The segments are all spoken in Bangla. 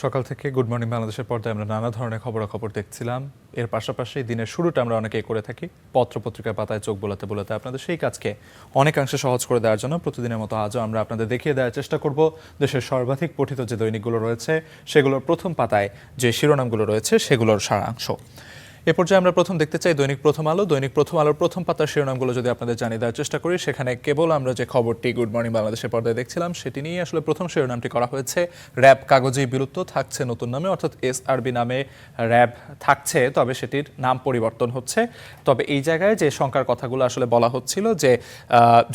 সকাল থেকে গুড মর্নিং বাংলাদেশের পর্দায় আমরা নানা ধরনের খবরাখবর দেখছিলাম। এর পাশাপাশি দিনের শুরুটা আমরা অনেকেই করে থাকি পত্রপত্রিকার পাতায় চোখ বোলাতে বোলাতে আপনাদের সেই কাজকে অনেকাংশে সহজ করে দেওয়ার জন্য প্রতিদিনের মতো আজও আমরা আপনাদের দেখিয়ে দেওয়ার চেষ্টা করব দেশের সর্বাধিক পঠিত যে দৈনিকগুলো রয়েছে সেগুলোর প্রথম পাতায় যে শিরোনামগুলো রয়েছে সেগুলোর সারাংশ। এ পর্যায়ে আমরা প্রথম দেখতে চাই দৈনিক প্রথম আলো। দৈনিক প্রথম আলোর প্রথম পাতার শিরোনামগুলো যদি আপনাদের জানিয়ে দেওয়ার চেষ্টা করি, সেখানে কেবল আমরা যে খবরটি গুড মর্নিং বাংলাদেশের পর্দায় দেখছিলাম সেটি নিয়ে আসলে প্রথম শিরোনামটি করা হয়েছে। র্যাব কাগজেই বিলুপ্ত, থাকছে নতুন নামে, অর্থাৎ এসআরবি নামে র্যাব থাকছে, তবে সেটির নাম পরিবর্তন হচ্ছে। তবে এই জায়গায় যে শঙ্কার কথাগুলো আসলে বলা হচ্ছিল যে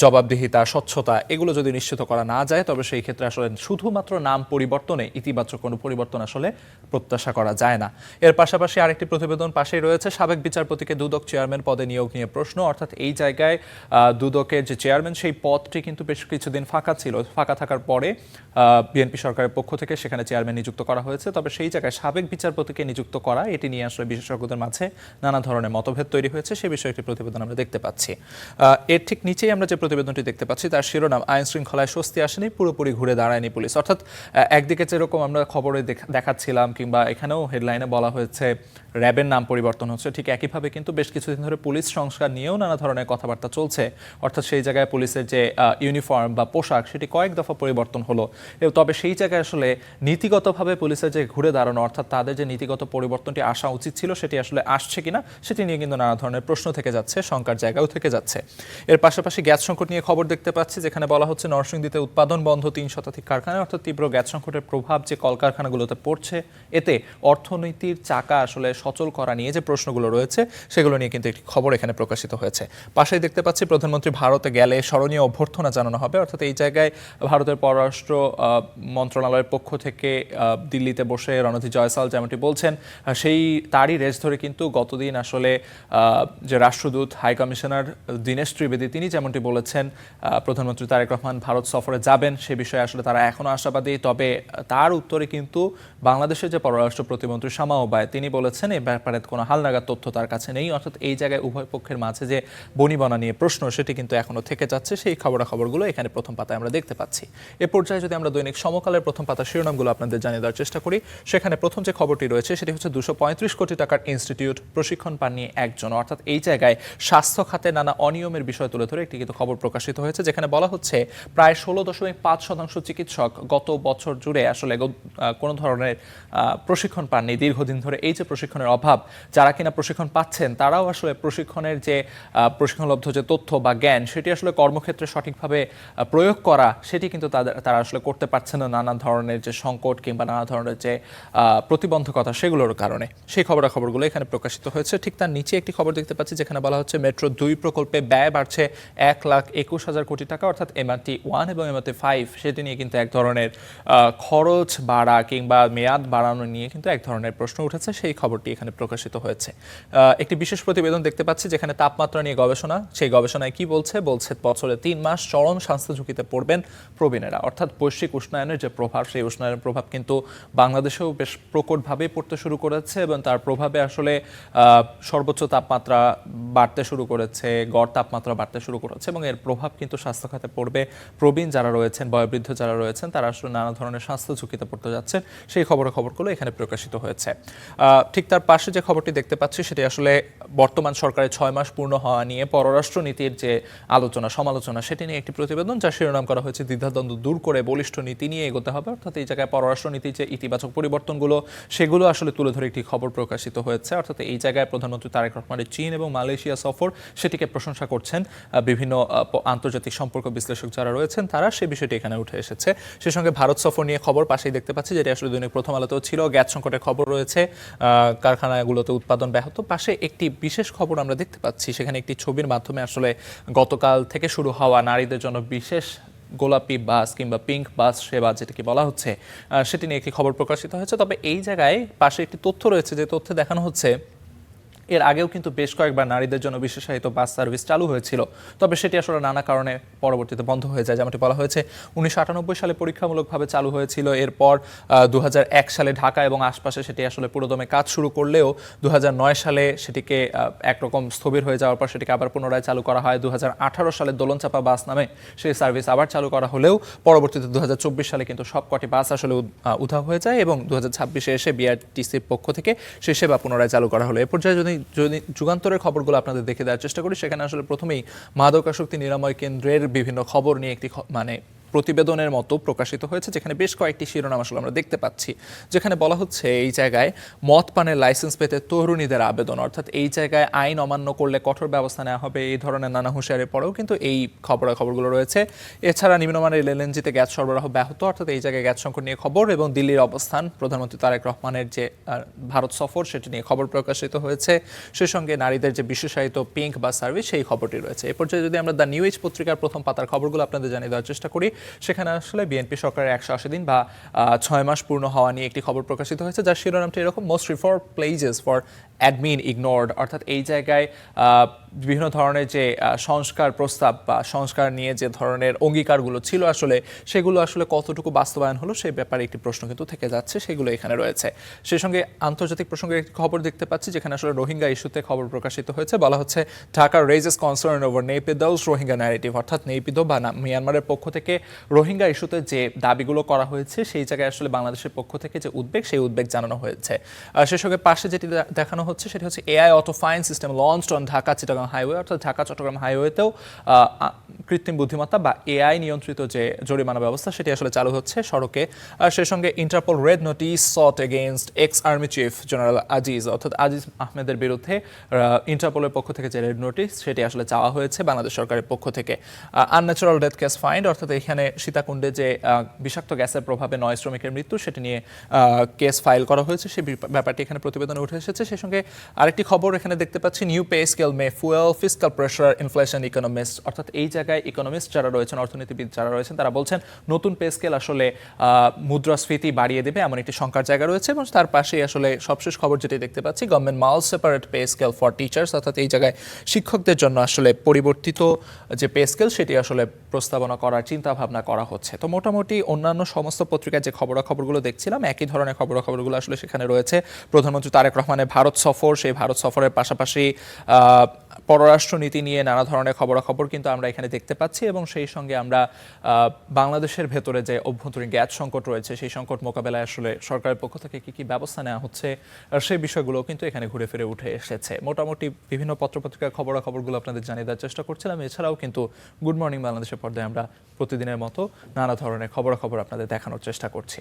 জবাবদিহিতা, স্বচ্ছতা এগুলো যদি নিশ্চিত করা না যায় তবে সেই ক্ষেত্রে আসলে শুধুমাত্র নাম পরিবর্তনে ইতিবাচক কোনো পরিবর্তন আসলে প্রত্যাশা করা যায় না। এর পাশাপাশি আরেকটি প্রতিবেদন পাশে রয়েছে সাবেক বিচারপতিকে দুদক চেয়ারম্যান পদে নিয়োগ নিয়ে প্রশ্ন, অর্থাৎ এই জায়গায় দুদকের যে চেয়ারম্যান সেই পদটি কিন্তু বেশ কিছুদিন ফাঁকা ছিল। ফাঁকা থাকার পরে বিএনপি সরকারের পক্ষ থেকে সেখানে চেয়ারম্যান নিযুক্ত করা হয়েছে। তবে সেই জায়গায় সাবেক বিচারপতিকে নিযুক্ত করা, এটি নিয়ে আসলে বিশেষজ্ঞদের মাঝে নানা ধরনের মতভেদ তৈরি হয়েছে। সে বিষয়ে একটি প্রতিবেদন আমরা দেখতে পাচ্ছি। এর ঠিক নিচেই আমরা যে প্রতিবেদনটি দেখতে পাচ্ছি তার শিরোনাম আইন শৃঙ্খলায় স্বস্তি আসেনি, পুরোপুরি ঘুরে দাঁড়ায়নি পুলিশ। অর্থাৎ একদিকে যেরকম আমরা খবরে দেখাচ্ছিলাম কিংবা এখানেও হেডলাইনে বলা হয়েছে র্যাবের নাম পরিবর্তন হচ্ছে, ঠিক একইভাবে কিন্তু বেশ কিছুদিন ধরে পুলিশ সংস্কার নিয়েও নানা ধরনের কথাবার্তা চলছে। অর্থাৎ সেই জায়গায় পুলিশের যে ইউনিফর্ম বা পোশাক সেটি কয়েক দফা পরিবর্তন হলো। তবে সেই জায়গায় আসলে নীতিগতভাবে পুলিশের যে ঘুরে দাঁড়ানো, অর্থাৎ তাদের যে নীতিগত পরিবর্তনটি আসা উচিত ছিল সেটি আসলে আসছে কিনা সেটি নিয়ে কিন্তু নানা ধরনের প্রশ্ন থেকে যাচ্ছে, শঙ্কার জায়গাও থেকে যাচ্ছে। এর পাশাপাশি গ্যাস সংকট নিয়ে খবর দেখতে পাচ্ছি, যেখানে বলা হচ্ছে নরসিংদীতে উৎপাদন বন্ধ ৩ শতাধিক কারখানায়। অর্থাৎ তীব্র গ্যাস সংকটের প্রভাব যে কলকারখানাগুলোতে পড়ছে, এতে অর্থনীতির চাকা আসলে সচল করা নিয়ে যে প্রশ্নগুলো রয়েছে সেগুলো নিয়ে কিন্তু একটি খবর এখানে প্রকাশিত হয়েছে। পাশেই দেখতে পাচ্ছি প্রধানমন্ত্রী ভারতে গেলে স্মরণীয় অভ্যর্থনা জানানো হবে। অর্থাৎ এই জায়গায় ভারতের পররাষ্ট্র মন্ত্রণালয়ের পক্ষ থেকে দিল্লিতে বসে রণধীর জয়সাল যেমনটি বলছেন, সেই তারই রেস ধরে কিন্তু গতদিন আসলে যে রাষ্ট্রদূত হাই কমিশনার দীনেশ ত্রিবেদী তিনি যেমনটি বলেছেন প্রধানমন্ত্রী তারেক রহমান ভারত সফরে যাবেন, সে বিষয়ে আসলে তারা এখনও আশাবাদী। তবে তার উত্তরে কিন্তু বাংলাদেশের যে পররাষ্ট্র প্রতিমন্ত্রী শামা ওবায় তিনি বলেছেন এই ব্যাপারে কোনো হালনাগাদ তথ্য তার কাছে নেই। অর্থাৎ এই জায়গায় উভয় পক্ষের মাঝে যে বনিবনা নিয়ে প্রশ্ন সেটি কিন্তু এখনো থেকে যাচ্ছে। সেই খবরাখবরগুলো এখানে প্রথম পাতায় আমরা দেখতে পাচ্ছি। এ পর্যায়ে যদি আমরা দৈনিক সমকালের প্রথম পাতার শিরোনামগুলো আপনাদের জানিয়ে দেওয়ার চেষ্টা করি, সেখানে প্রথম যে খবরটি রয়েছে সেটি হচ্ছে 235 কোটি টাকার ইনস্টিটিউট প্রশিক্ষণ পাননি একজন। অর্থাৎ এই জায়গায় স্বাস্থ্য খাতে নানা অনিয়মের বিষয় তুলে ধরে একটি কিন্তু খবর প্রকাশিত হয়েছে, যেখানে বলা হচ্ছে প্রায় 16.5% চিকিৎসক গত বছর জুড়ে আসলে কোনো ধরনের প্রশিক্ষণ পাননি দীর্ঘদিন ধরে। এই যে প্রশিক্ষণের অভাব, যারা কিনা প্রশিক্ষণ পাচ্ছেন তারাও আসলে প্রশিক্ষণের যে প্রশিক্ষণলব্ধ যে তথ্য বা জ্ঞান সেটি আসলে কর্মক্ষেত্রে সঠিকভাবে প্রয়োগ করা সেটি কিন্তু তারা আসলে করতে পারছে না, নানা ধরনের যে সংকট কিংবা নানা ধরনের যে প্রতিবন্ধকতা সেগুলোর কারণে। সেই খবরাখবরগুলো এখানে প্রকাশিত হয়েছে। ঠিক তার নিচে একটি খবর দেখতে পাচ্ছি, যেখানে বলা হচ্ছে মেট্রো 2 প্রকল্পে ব্যয় বাড়ছে 1,21,000 কোটি টাকা। অর্থাৎ MRT 1 এবং MRT 5 সেটি নিয়ে কিন্তু এক ধরনের খরচ বাড়া কিংবা মেয়াদ বাড়ানো নিয়ে কিন্তু এক ধরনের প্রশ্ন উঠেছে। সেই খবরটি এখানে প্রকাশিত হয়েছে। একটি বিশেষ প্রতিবেদন দেখতে পাচ্ছি, যেখানে তাপমাত্রা নিয়ে গবেষণা। সেই গবেষণায় কি বলছে বছরে 3 মাস চরম স্বাস্থ্য ঝুঁকিতে পড়বেন প্রবীণেরা। অর্থাৎ বৈশ্বিক উষ্ণায়নের যে প্রভাব, সেই উষ্ণায়নের প্রভাব কিন্তু বাংলাদেশেও বেশ প্রকটভাবে পড়তে শুরু করেছে এবং তার প্রভাবে আসলে সর্বোচ্চ তাপমাত্রা বাড়তে শুরু করেছে, গড় তাপমাত্রা বাড়তে শুরু করেছে এবং এর প্রভাব কিন্তু স্বাস্থ্য খাতে পড়বে। প্রবীণ যারা রয়েছেন, বয়োবৃদ্ধ যারা রয়েছেন, তারা আসলে নানা ধরনের স্বাস্থ্য ঝুঁকিতে পড়তে যাচ্ছেন। সেই খবরগুলো এখানে প্রকাশিত হয়েছে। ঠিক তার পাশে যে খবরটি দেখতে পাচ্ছি সেটি আসলে বর্তমান সরকারের 6 মাস পূর্ণ হওয়া নিয়ে পররাষ্ট্র নীতির যে আলোচনা সমালোচনা সেটি নিয়ে একটি প্রতিবেদন, যার শিরোনাম করা হয়েছে দ্বিধাদ্বন্দ্ব দূর করে বলিষ্ঠ নীতি নিয়ে এগোতে হবে। অর্থাৎ এই জায়গায় পররাষ্ট্র নীতির যে ইতিবাচক পরিবর্তনগুলো সেগুলো আসলে তুলে ধরে একটি খবর প্রকাশিত হয়েছে। অর্থাৎ এই জায়গায় প্রধানমন্ত্রী তারেক রহমানের চীন এবং মালয়েশিয়া সফর সেটিকে প্রশংসা করছেন বিভিন্ন আন্তর্জাতিক সম্পর্ক বিশ্লেষক যারা রয়েছেন তারা, সে বিষয়টি এখানে উঠে এসেছে। সেই সঙ্গে ভারত সফর নিয়ে খবর পাশেই দেখতে পাচ্ছি, যেটি আসলে দৈনিক প্রথম আলোতেও ছিল। গ্যাস সংকটের খবর রয়েছে, কারখানাগুলোতে উৎপাদন ব্যাহত। পাশে একটি বিশেষ খবর আমরা দেখতে পাচ্ছি, সেখানে একটি ছবির মাধ্যমে আসলে গতকাল থেকে শুরু হওয়া নারীদের জন্য বিশেষ গোলাপি বাস কিংবা পিঙ্ক বাস সেবা যেটাকে বলা হচ্ছে সেটি নিয়ে একটি খবর প্রকাশিত হয়েছে। তবে এই জায়গায় পাশে একটি তথ্য রয়েছে, যে তথ্যে দেখানো হচ্ছে এর আগেও কিন্তু বেশ কয়েকবার নারীদের জন্য বিশেষায়িত বাস সার্ভিস চালু হয়েছিল, তবে সেটি আসলে নানা কারণে পরবর্তীতে বন্ধ হয়ে যায়। যেমনটি বলা হয়েছে 1998 সালে পরীক্ষামূলকভাবে চালু হয়েছিল, এরপর 2001 সালে ঢাকা এবং আশপাশে সেটি আসলে পুরোদমে কাজ শুরু করলেও 2009 সালে সেটিকে একরকম স্থবির হয়ে যাওয়ার পর সেটিকে আবার পুনরায় চালু করা হয়। 2018 সালে দোলনচাপা বাস নামে সেই সার্ভিস আবার চালু করা হলেও পরবর্তীতে 2024 সালে কিন্তু সবকটি বাস আসলে উধাও হয়ে যায় এবং 2026-এ এসে বিআরটিসির পক্ষ থেকে সেই সেবা পুনরায় চালু করা হলো। এ পর্যায়ে যদি যুগান্তরের খবরগুলো আপনাদের দেখে দেওয়ার চেষ্টা করি, সেখানে আসলে প্রথমেই মাদকাসক্তি নিরাময় কেন্দ্রের বিভিন্ন খবর নিয়ে একটি প্রতিবেদনের মতো প্রকাশিত হয়েছে, যেখানে বেশ কয়েকটি শিরোনাম আসলে আমরা দেখতে পাচ্ছি, যেখানে বলা হচ্ছে এই জায়গায় মদ পানের লাইসেন্স পেতে তরুণীদের আবেদন, অর্থাৎ এই জায়গায় আইন অমান্য করলে কঠোর ব্যবস্থা নেওয়া হবে, এই ধরনের নানা হুঁশিয়ারির পরেও কিন্তু এই খবরগুলো রয়েছে। এছাড়া নিম্নমানের এলএনজিতে গ্যাস সরবরাহ ব্যাহত, অর্থাৎ এই জায়গায় গ্যাস সংকট নিয়ে খবর, এবং দিল্লির অবস্থান, প্রধানমন্ত্রী তারেক রহমানের যে ভারত সফর সেটি নিয়ে খবর প্রকাশিত হয়েছে। সেই সঙ্গে নারীদের যে বিশেষায়িত পিঙ্ক বাস সার্ভিস সেই খবরটি রয়েছে। এ পর্যায়ে যদি আমরা দ্য নিউ এজ পত্রিকার প্রথম পাতার খবরগুলো আপনাদের জানিয়ে দেওয়ার চেষ্টা করি, সেখানে আসলে বিএনপি সরকারের 180 দিন বা 6 মাস পূর্ণ হওয়া নিয়ে একটি খবর প্রকাশিত হয়েছে, যার শিরোনামটি এরকম: most reform pledges for admin ignored, অর্থাৎ এই জায়গায় বিভিন্ন ধরনের যে সংস্কার প্রস্তাব বা সংস্কার নিয়ে যে ধরনের অঙ্গীকারগুলো ছিল আসলে সেগুলো আসলে কতটুকু বাস্তবায়ন হলো সেই ব্যাপারে একটি প্রশ্ন কিন্তু থেকে যাচ্ছে, সেগুলো এখানে রয়েছে। সেই সঙ্গে আন্তর্জাতিক প্রসঙ্গের একটি খবর দেখতে পাচ্ছি, যেখানে আসলে রোহিঙ্গা ইস্যুতে খবর প্রকাশিত হয়েছে। বলা হচ্ছে Dhaka raises concern over Naypyidaw's Rohingya narrative, অর্থাৎ নেপিদো বা মিয়ানমারের পক্ষ থেকে রোহিঙ্গা ইস্যুতে যে দাবিগুলো করা হয়েছে সেই জায়গায় আসলে বাংলাদেশের পক্ষ থেকে যে উদ্বেগ সেই উদ্বেগ জানানো হয়েছে। সেই সঙ্গে পাশে যেটি দেখানো হচ্ছে সেটি হচ্ছে AI auto fine system launched on Dhaka Chittagong highway, অর্থাৎ ঢাকা চট্টগ্রাম হাইওয়েতেও কৃত্রিম বুদ্ধিমত্তা বা এআই নিয়ন্ত্রিত যে জরিমানা ব্যবস্থা সেটি আসলে চালু হচ্ছে সড়কে। সেই সঙ্গে Interpol red notice thought against ex army chief general Aziz, অর্থাৎ আজিজ আহমেদের বিরুদ্ধে ইন্টারপোলের পক্ষ থেকে যে রেড নোটিস সেটি আসলে চাওয়া হয়েছে বাংলাদেশ সরকারের পক্ষ থেকে। আনন্যাচারাল ডেথ কেস ফাইন্ড, অর্থাৎ এখানে সীতাকুণ্ডে যে বিষাক্ত গ্যাসের প্রভাবে 9 শ্রমিকের মৃত্যু সেটি নিয়ে কেস ফাইল করা হয়েছে, সেই ব্যাপারটি এখানে প্রতিবেদনে উঠে এসেছে। সেই সঙ্গে আরেকটি খবর এখানে দেখতে পাচ্ছি, new pay scale may fuel fiscal pressure inflation economist, অর্থাৎ এই জায়গায় ইকোনমিস্ট যারা রয়েছেন, অর্থনীতিবিদ যারা রয়েছেন, তারা বলছেন নতুন পে স্কেল আসলে মুদ্রাস্ফীতি বাড়িয়ে দেবে এমন একটি শঙ্কার জায়গা রয়েছে। এবং তার পাশেই আসলে সবশেষ খবর যেটি দেখতে পাচ্ছি, গভর্নমেন্ট মাল separate pay scale for teachers, অর্থাৎ এই জায়গায় শিক্ষকদের জন্য আসলে পরিবর্তিত যে পে স্কেল সেটি আসলে প্রস্তাবনা করার চিন্তা ভাবনা করা হচ্ছে। তো মোটামুটি অন্যান্য সমস্ত পত্রিকায় যে খবরগুলো দেখছিলাম একই ধরনের খবরগুলো আসলে সেখানে রয়েছে। প্রধানমন্ত্রী তারেক রহমানের ভারত সফর, সেই ভারত সফরের পাশাপাশি পররাষ্ট্রনীতি নিয়ে নানা ধরনের খবর কিন্তু আমরা এখানে দেখতে পাচ্ছি, এবং সেই সঙ্গে আমরা বাংলাদেশের ভেতরে যে অভ্যন্তরীণ গ্যাস সংকট রয়েছে সেই সংকট মোকাবেলায় আসলে সরকারের পক্ষ থেকে কি ব্যবস্থা নেওয়া হচ্ছে সেই বিষয়গুলো কিন্তু এখানে ঘুরে ফিরে উঠে এসেছে। মোটামুটি বিভিন্ন পত্রপত্রিকার খবরগুলো আপনাদের জানিয়ে দেওয়ার চেষ্টা করছিলাম। এছাড়াও কিন্তু গুড মর্নিং বাংলাদেশের পর্দায় আমরা প্রতিদিনের মতো নানা ধরনের খবর আপনাদের দেখানোর চেষ্টা করছি।